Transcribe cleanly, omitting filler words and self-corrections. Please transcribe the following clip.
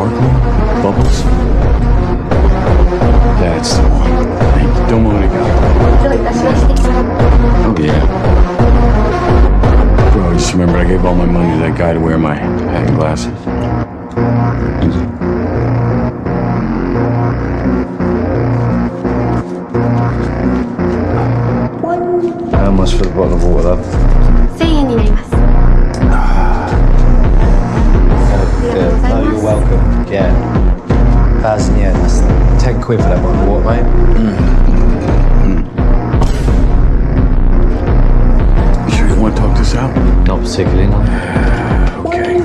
sparkling bubbles. That's the one. Hey, domo arigato. Oh yeah. Bro, just remember I gave all my money to that guy to wear my hat and glasses. How much for the bottle of water? 1000円になります。Yeah, no, you're welcome. Yeah. 1,000 yen, that's 10 quid for that bottle of water, mate. You sure you want to talk this out? Not particularly, no. Okay.